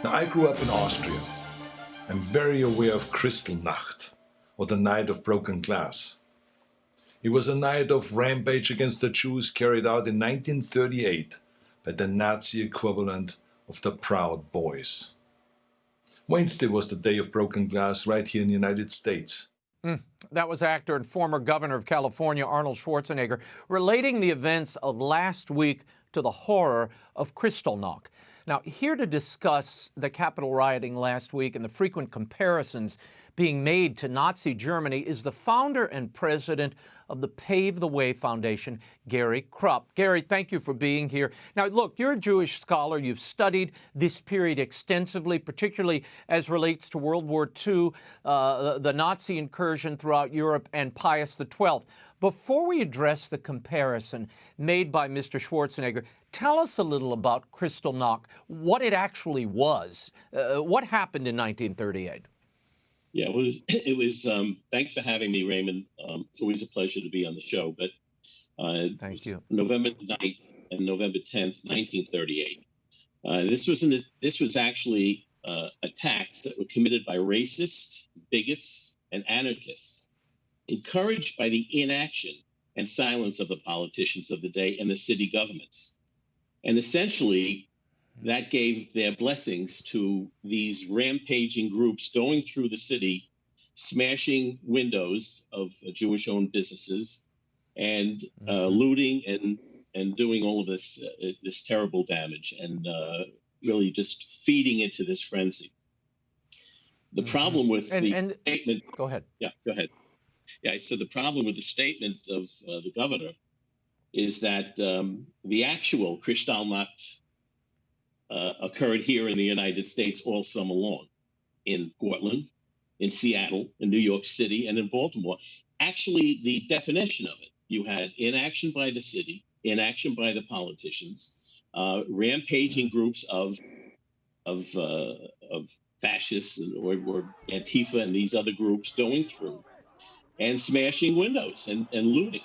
Now, I grew up in Austria. I'm very aware of Kristallnacht, or the Night of Broken Glass. It was a night of rampage against the Jews carried out in 1938 by the Nazi equivalent of the Proud Boys. Wednesday was the day of broken glass right here in the United States. That was actor and former governor of California, Arnold Schwarzenegger, relating the events of last week to the horror of Kristallnacht. Now, here to discuss the Capitol rioting last week and the frequent comparisons being made to Nazi Germany is the founder and president of the Pave the Way Foundation, Gary Krupp. Gary, thank you for being here. Now, look, you're a Jewish scholar. You've studied this period extensively, particularly as relates to World War II, the Nazi incursion throughout Europe, and Pius XII. Before we address the comparison made by Mr. Schwarzenegger, tell us a little about Kristallnacht, what it actually was. What happened in 1938? Yeah, it was thanks for having me, Raymond. It's always a pleasure to be on the show. But thank you. November 9th and November 10th, 1938. This was actually attacks that were committed by racists, bigots, and anarchists, encouraged by the inaction and silence of the politicians of the day and the city governments. And essentially, that gave their blessings to these rampaging groups going through the city, smashing windows of Jewish-owned businesses, and looting and doing all of this terrible damage, and really just feeding into this frenzy. The problem with the statement. Go ahead. Yeah, go ahead. Yeah, so the problem with the statement of the governor is that the actual Kristallnacht occurred here in the United States all summer long, in Portland, in Seattle, in New York City, and in Baltimore. Actually, the definition of it, you had inaction by the city, inaction by the politicians, rampaging groups of fascists or Antifa and these other groups going through and smashing windows and looting,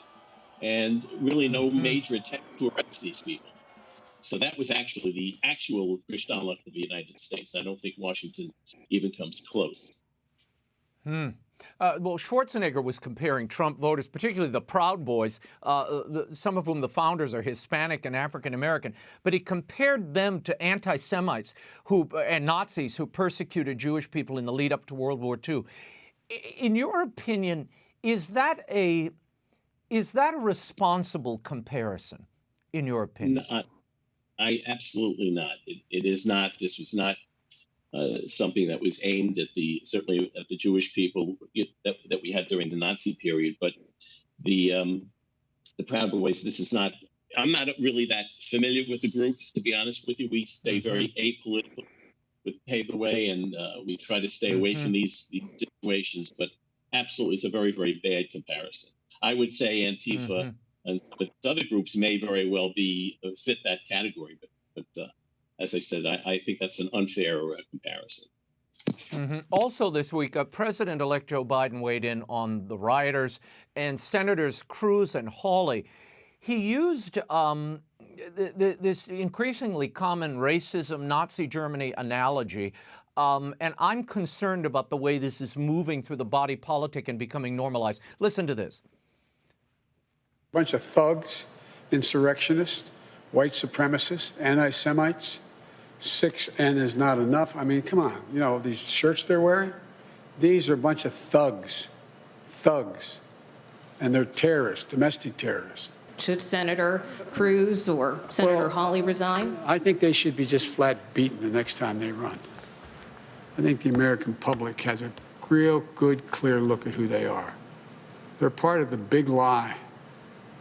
and really no major attempt to arrest these people. So that was actually the actual Kristallnacht of the United States. I don't think Washington even comes close. Well, Schwarzenegger was comparing Trump voters, particularly the Proud Boys, some of whom the founders are Hispanic and African American, but he compared them to anti-Semites and Nazis who persecuted Jewish people in the lead up to World War II. In your opinion, is that a responsible comparison? In your opinion? I absolutely not. It is not. This was not something that was aimed at certainly at the Jewish people that we had during the Nazi period. But the Proud Boys. This is not. I'm not really that familiar with the group, to be honest with you. We stay very apolitical with Pave the Way, and we try to stay away from these situations. But absolutely, it's a very, very bad comparison. I would say Antifa. But other groups may very well fit that category. But as I said, I think that's an unfair comparison. Also this week, President-elect Joe Biden weighed in on the rioters, and Senators Cruz and Hawley. He used this increasingly common racism, Nazi Germany analogy. And I'm concerned about the way this is moving through the body politic and becoming normalized. Listen to this. Bunch of thugs, insurrectionists, white supremacists, anti-Semites. 6N is not enough. I mean, come on. You know, these shirts they're wearing, these are a bunch of thugs. And they're terrorists, domestic terrorists. Should Senator Cruz or Senator Hawley resign? I think they should be just flat beaten the next time they run. I think the American public has a real good, clear look at who they are. They're part of the big lie.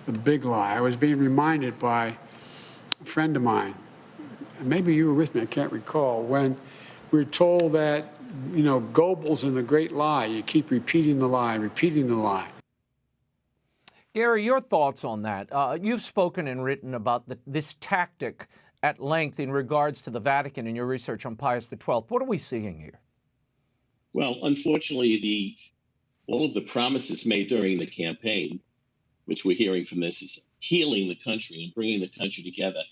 The big lie. I was being reminded by a friend of mine, and maybe you were with me, I can't recall, when we were told that, you know, Goebbels in The Great Lie, you keep repeating the lie, repeating the lie. Gary, your thoughts on that? You've spoken and written about this tactic at length in regards to the Vatican in your research on Pius XII. What are we seeing here? Well, unfortunately, all of the promises made during the campaign, which we're hearing from this, is healing the country and bringing the country together.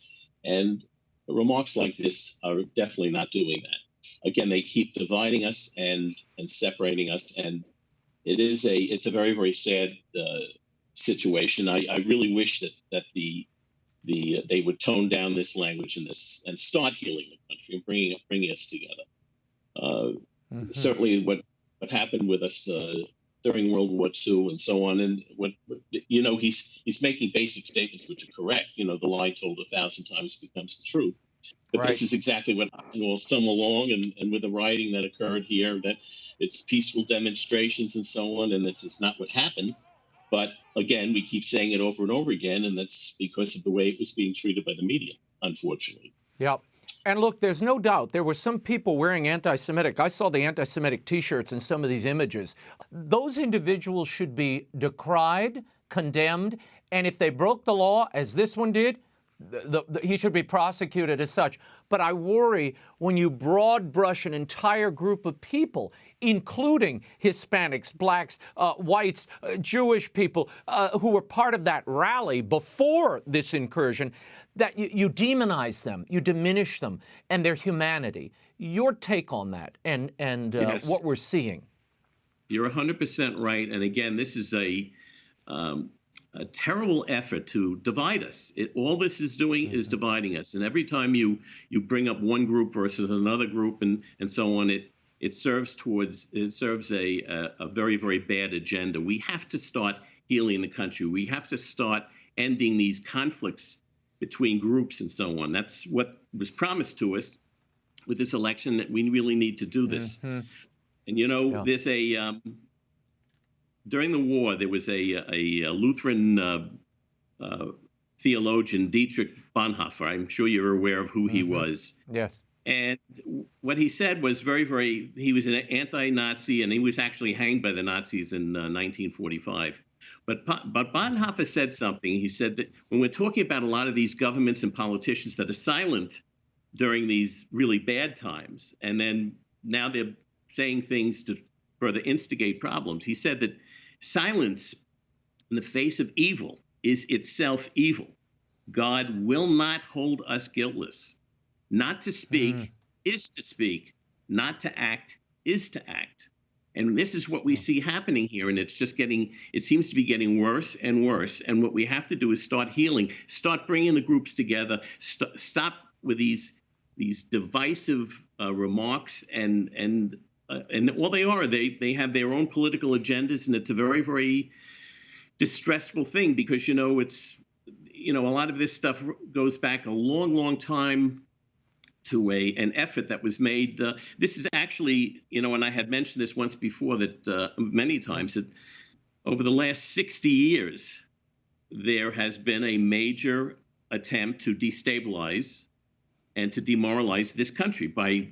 And remarks like this are definitely not doing that. again, they keep dividing us and separating us, and it's a very, very sad situation. I really wish that they would tone down this language and start healing the country and bringing us together. Certainly, what happened with us during World War II and so on, and he's making basic statements which are correct. The lie told 1,000 times becomes the truth. But Right. This is exactly what happened all summer long, and with the rioting that occurred here, that it's peaceful demonstrations and so on, and this is not what happened. But again, we keep saying it over and over again, and that's because of the way it was being treated by the media, unfortunately. Yep. And look, there's no doubt there were some people wearing anti-Semitic. I saw the anti-Semitic T-shirts in some of these images. Those individuals should be decried, condemned, and if they broke the law, as this one did, he should be prosecuted as such. But I worry when you broad brush an entire group of people, including Hispanics, blacks, whites, Jewish people who were part of that rally before this incursion, that you demonize them, you diminish them and their humanity. Your take on that and Yes. what we're seeing. You're 100% right. And again, this is a terrible effort to divide us. All this is doing is dividing us. And every time you bring up one group versus another group and so on, it serves a very, very bad agenda. We have to start healing the country. We have to start ending these conflicts between groups and so on. That's what was promised to us with this election, that we really need to do this. And there's during the war, there was a Lutheran theologian, Dietrich Bonhoeffer. I'm sure you're aware of who he was. Yes. And what he said was he was an anti-Nazi, and he was actually hanged by the Nazis in 1945. But Bonhoeffer said something. He said that when we're talking about a lot of these governments and politicians that are silent during these really bad times, and then now they're saying things to further instigate problems, he said that silence in the face of evil is itself evil. God will not hold us guiltless. Not to speak is to speak. Not to act is to act. And this is what we see happening here. And it seems to be getting worse and worse. And what we have to do is start healing, start bringing the groups together, stop with these divisive remarks and all they are, they have their own political agendas, and it's a very, very distressful thing because, it's, a lot of this stuff goes back a long, long time to an effort that was made. This is actually, and I had mentioned this once before, that many times, that over the last 60 years, there has been a major attempt to destabilize and to demoralize this country by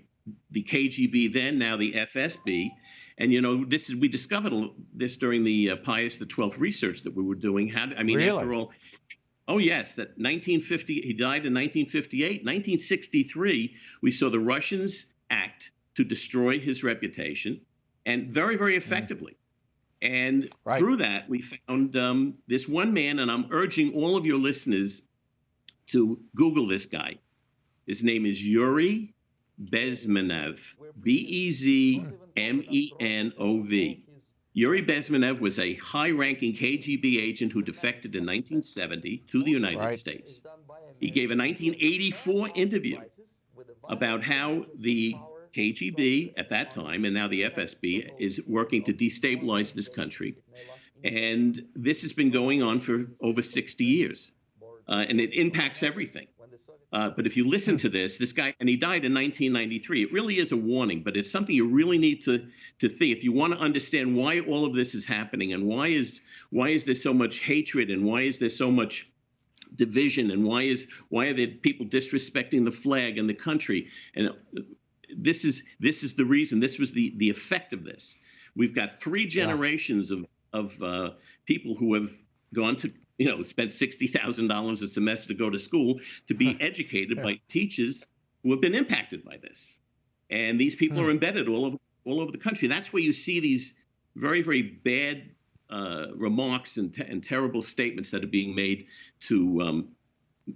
the KGB then, now the FSB. And, we discovered this during the Pius XII research that we were doing. Really? After all, oh, yes, that 1950, he died in 1958. 1963, we saw the Russians act to destroy his reputation, and very, very effectively. And through that, we found this one man, and I'm urging all of your listeners to Google this guy. His name is Yuri Bezmenov, Bezmenov. Yuri Bezmenov was a high-ranking KGB agent who defected in 1970 to the United States. He gave a 1984 interview about how the KGB at that time, and now the FSB, is working to destabilize this country. And this has been going on for over 60 years. And it impacts everything. But if you listen to this guy, and he died in 1993, it really is a warning, but it's something you really need to think. If you want to understand why all of this is happening, and why is there so much hatred, and why is there so much division, and why are there people disrespecting the flag and the country? And this is the reason. This was the effect of this. We've got 3 generations of people who have gone to spent $60,000 a semester to go to school to be educated by teachers who have been impacted by this. And these people are embedded all over the country. That's where you see these very, very bad remarks and terrible statements that are being made to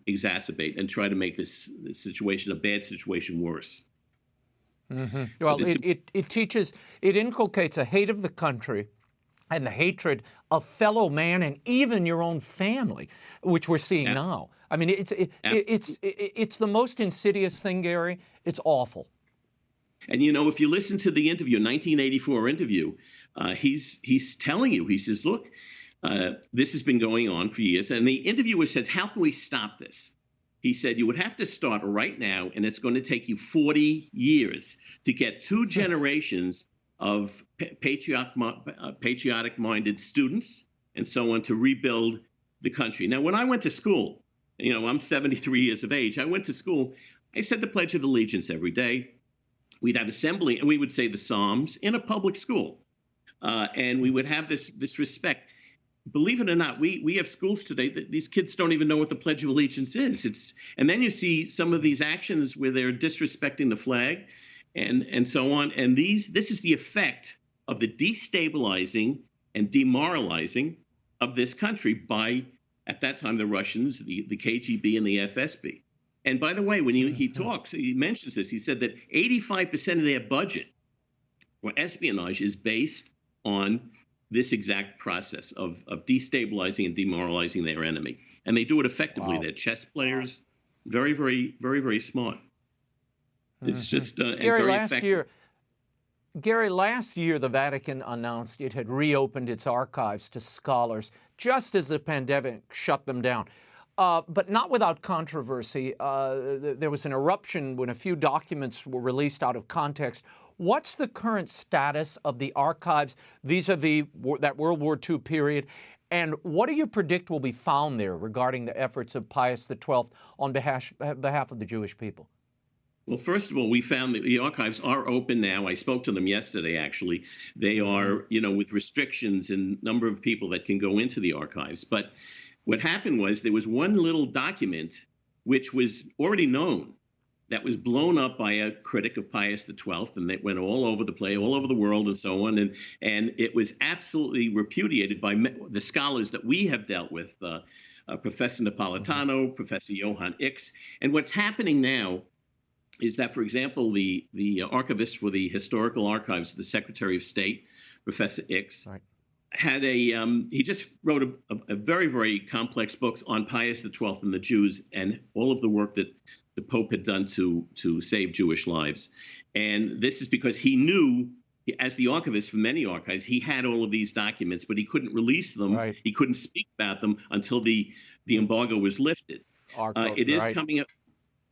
exacerbate and try to make this situation, a bad situation, worse. Well, it teaches, it inculcates a hate of the country and the hatred of fellow man and even your own family, which we're seeing now. I mean, it's the most insidious thing, Gary. It's awful. And if you listen to the interview, 1984 interview, he's telling you, he says, look, this has been going on for years. And the interviewer says, how can we stop this? He said, you would have to start right now, and it's going to take you 40 years to get 2 generations of patriotic-minded students and so on to rebuild the country. Now, when I went to school, I'm 73 years of age. I went to school. I said the Pledge of Allegiance every day. We'd have assembly, and we would say the Psalms in a public school. And we would have this respect. Believe it or not, we have schools today that these kids don't even know what the Pledge of Allegiance is. And then you see some of these actions where they're disrespecting the flag and so on. And this is the effect of the destabilizing and demoralizing of this country by, at that time, the Russians, the KGB and the FSB. And by the way, when he talks, he mentions this. He said that 85% of their budget for espionage is based on this exact process of destabilizing and demoralizing their enemy. And they do it effectively. Wow. They're chess players, very, very, very, very smart. It's just Gary, last year, the Vatican announced it had reopened its archives to scholars just as the pandemic shut them down. But not without controversy. There was an eruption when a few documents were released out of context. What's the current status of the archives vis-a-vis that World War II period? And what do you predict will be found there regarding the efforts of Pius XII on behalf of the Jewish people? Well, first of all, we found that the archives are open now. I spoke to them yesterday, actually. They are, with restrictions and number of people that can go into the archives. But what happened was there was one little document which was already known that was blown up by a critic of Pius XII, and it went all over the place, all over the world and so on. And it was absolutely repudiated by the scholars that we have dealt with, Professor Napolitano, Professor Johann X. And what's happening now is that, for example, the archivist for the Historical Archives, the Secretary of State, Professor X, right, had he just wrote a very, very complex book on Pius XII and the Jews and all of the work that the Pope had done to save Jewish lives. And this is because he knew, as the archivist for many archives, he had all of these documents, but he couldn't release them. Right. He couldn't speak about them until the embargo was lifted. It is coming up.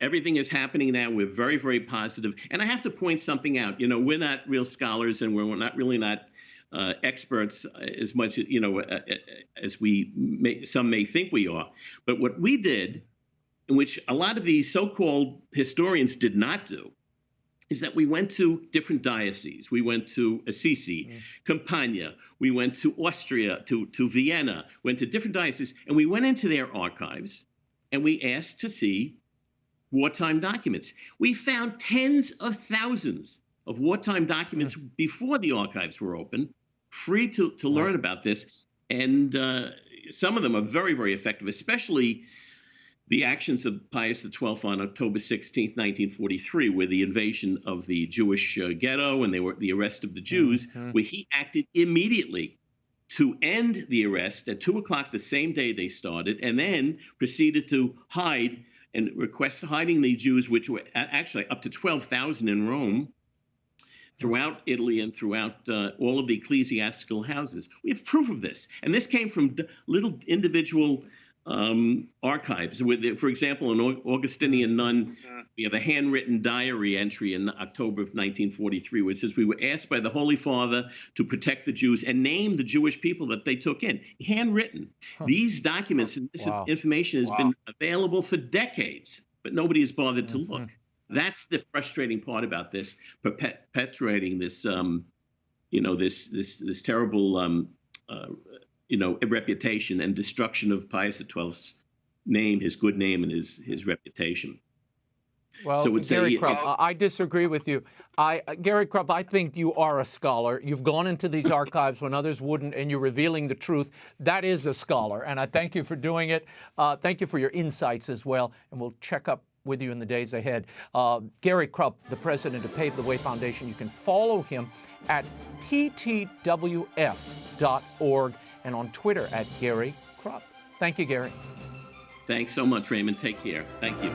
Everything is happening now. We're very, very positive. And I have to point something out. We're not real scholars, and we're not experts as much, as some may think we are. But what we did, in which a lot of these so-called historians did not do, is that we went to different dioceses. We went to Assisi, Campania. We went to Austria, to Vienna, went to different dioceses, and we went into their archives, and we asked to see wartime documents. We found tens of thousands of wartime documents before the archives were open, free to learn about this. And some of them are very, very effective, especially the actions of Pius XII on October 16, 1943, where the invasion of the Jewish ghetto and the arrest of the Jews, where he acted immediately to end the arrest at 2 o'clock the same day they started, and then proceeded to hide and request hiding the Jews, which were actually up to 12,000 in Rome, throughout Italy and throughout all of the ecclesiastical houses. We have proof of this. And this came from little individual archives. For example, an Augustinian nun, we have a handwritten diary entry in October of 1943, which says, we were asked by the Holy Father to protect the Jews and name the Jewish people that they took in. Handwritten. These documents and this information has been available for decades, but nobody has bothered to look. That's the frustrating part about this, perpetuating this, this terrible, reputation and destruction of Pius XII's name, his good name, and his reputation. Well, so Gary Krupp, I disagree with you. Gary Krupp, I think you are a scholar. You've gone into these archives when others wouldn't, and you're revealing the truth. That is a scholar, and I thank you for doing it. Thank you for your insights as well, and we'll check up with you in the days ahead. Gary Krupp, the president of Pave the Way Foundation, you can follow him at ptwf.org and on Twitter at Gary Krupp. Thank you, Gary. Thanks so much, Raymond. Take care. Thank you.